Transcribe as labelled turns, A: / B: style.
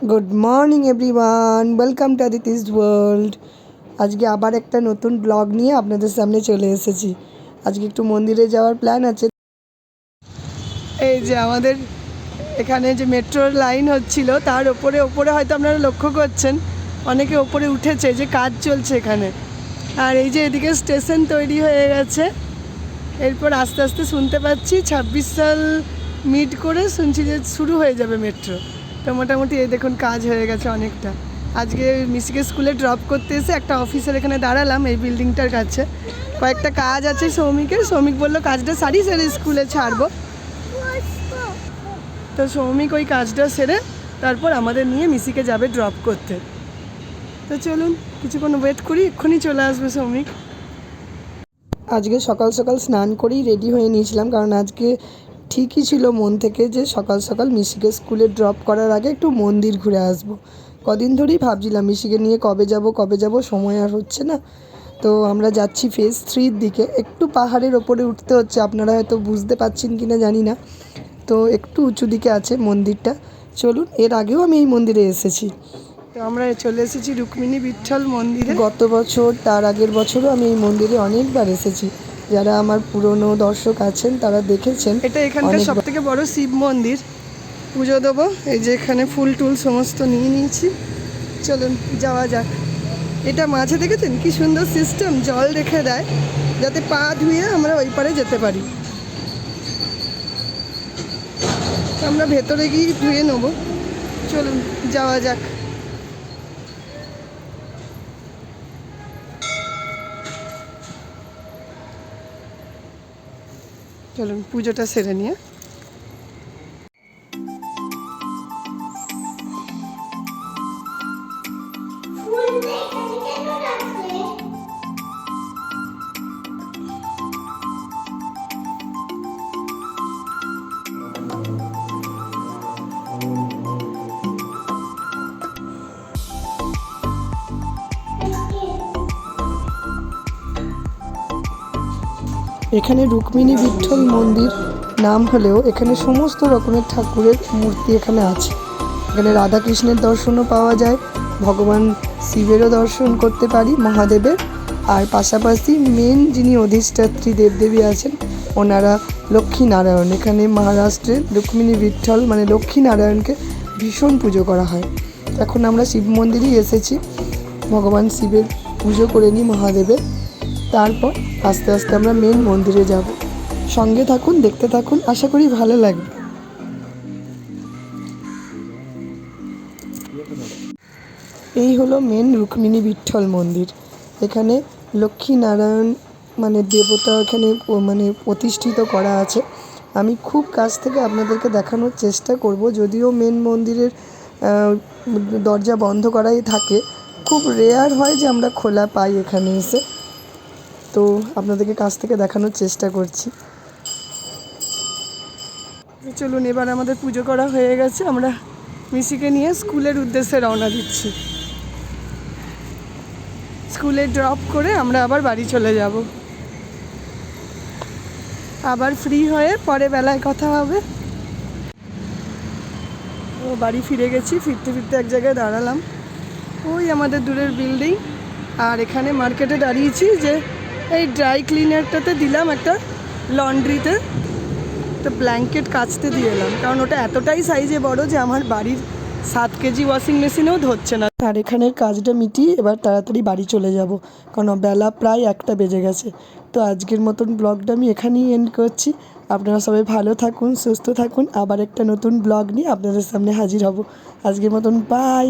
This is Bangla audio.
A: Good morning everyone, welcome to Aditi's world. আজকে আবার একটা নতুন ব্লগ নিয়ে আপনাদের সামনে চলে এসেছি। আজকে একটু মন্দিরে যাওয়ার প্ল্যান আছে। এই যে আমাদের এখানে যে মেট্রোর লাইন হচ্ছিল, তার ওপরে হয়তো আপনারা লক্ষ্য করছেন অনেকে ওপরে উঠেছে, যে কাজ চলছে এখানে। আর এই যে এদিকে স্টেশন তৈরি হয়ে গেছে। এরপর আস্তে আস্তে শুনতে পাচ্ছি 26 সাল মিড করে শুনছি যে শুরু হয়ে যাবে মেট্রো। তো মোটামুটি এই দেখুন কাজ হয়ে গেছে অনেকটা। আজকে মিশিকে স্কুলে ড্রপ করতে এসে একটা অফিসের এখানে দাঁড়ালাম, এই বিল্ডিংটার কাছে। কয়েকটা কাজ আছে সৌমিক বললো কাজটা সেরে স্কুলে ছাড়বো। তো সৌমিক ওই কাজটা সেরে তারপর আমাদের নিয়ে মিশিকে যাবে ড্রপ করতে। তো চলুন কিছুক্ষণ ওয়েট করি, এক্ষুনি চলে আসবে সৌমিক। আজকে সকাল সকাল স্নান করেই রেডি হয়ে নিয়েছিলাম, কারণ আজকে ঠিকই ছিল মন থেকে যে সকাল সকাল মিশিকে স্কুলে ড্রপ করার আগে একটু মন্দির ঘুরে আসব। কদিন ধরেই ভাবছিলাম মিশিকে নিয়ে কবে যাব, সময় আর হচ্ছে না। তো আমরা যাচ্ছি ফেজ 3-র দিকে। একটু পাহাড়ের ওপরে উঠতে হচ্ছে, আপনারা হয়তো বুঝতে পারছেন কি না জানি না। তো একটু উঁচু দিকে আছে মন্দিরটা। চলুন, এর আগেও আমি এই মন্দিরে এসেছি। তো আমরা চলে এসেছি রুক্মিণী বিঠল মন্দিরে। গত বছর, তার আগের বছরও আমি এই মন্দিরে অনেকবার এসেছি। যারা আমার পুরনো দর্শক আছেন তারা দেখেছেন। এটা এখানকার সবথেকে বড় শিব মন্দির। পুজো দেবো, এই যে এখানে ফুল টুল সমস্ত নিয়ে নিয়েছি। চলুন যাওয়া যাক। এটা মাঝে দেখেছেন কি সুন্দর সিস্টেম, জল রেখে দেয় যাতে পা ধুয়ে আমরা ওই পারে যেতে পারি। আমরা ভেতরে গিয়ে ধুয়ে নেবো। চলুন যাওয়া যাক। চলুন পুজোটা সেরে নিয়ে। এখানে রুক্মিণী বিঠল মন্দির নাম হলেও এখানে সমস্ত রকমের ঠাকুরের মূর্তি এখানে আছে। এখানে রাধাকৃষ্ণের দর্শনও পাওয়া যায়, ভগবান শিবেরও দর্শন করতে পারি, মহাদেবের। আর পাশাপাশি মেন যিনি অধিষ্ঠাত্রী দেবদেবী আছেন ওনারা লক্ষ্মীনারায়ণ। এখানে মহারাষ্ট্রের রুক্মিণী বিঠল মানে লক্ষ্মীনারায়ণকে ভীষণ পুজো করা হয়। এখন আমরা শিব মন্দিরেই এসেছি, ভগবান শিবের পুজো করে নিই, মহাদেবের। তারপর আস্তে আস্তে আমরা মেন মন্দিরে যাব। সঙ্গে থাকুন, দেখতে থাকুন, আশা করি ভালো লাগবে। এই হলো মেন রুক্মিণী বিঠল মন্দির। এখানে লক্ষ্মীনারায়ণ মানে দেবতা এখানে মানে প্রতিষ্ঠিত করা আছে। আমি খুব কাছ থেকে আপনাদেরকে দেখানোর চেষ্টা করব, যদিও মেন মন্দিরের দরজা বন্ধ করাই থাকে। খুব রেয়ার হয় যে আমরা খোলা পাই এখানে এসে। তো আপনাদেরকে কাছ থেকে দেখানোর চেষ্টা করছি। চলুন, এবার আমাদের পুজো করা হয়ে গেছে, আমরা মিশিকে নিয়ে স্কুলের উদ্দেশ্যে রওনা দিচ্ছি। স্কুলে ড্রপ করে আমরা আবার বাড়ি চলে যাব। আবার ফ্রি হয়ে পরে বেলায় কথা হবে। ও বাড়ি ফিরে গেছি, ফিরতে এক জায়গায় দাঁড়ালাম, ওই আমাদের দূরের বিল্ডিং। আর এখানে মার্কেটে দাঁড়িয়েছি যে এই ড্রাই ক্লিনারটাতে দিলাম একটা লন্ড্রিতে, তো ব্ল্যাঙ্কেট কাচতে দিয়ে এলাম, কারণ ওটা এতটাই সাইজে বড় যে আমার বাড়ির 7 কেজি ওয়াশিং মেশিনেও ধরছে না। আর এখানের কাজটা মিটিয়ে এবার তাড়াতাড়ি বাড়ি চলে যাব, কারণ বেলা প্রায় 1টা বেজে গেছে। তো আজকের মতন ব্লগটা আমি এখানেই এন্ড করছি। আপনারা সবাই ভালো থাকুন, সুস্থ থাকুন। আবার একটা নতুন ব্লগ নিয়ে আপনাদের সামনে হাজির হব। আজকের মতন বাই।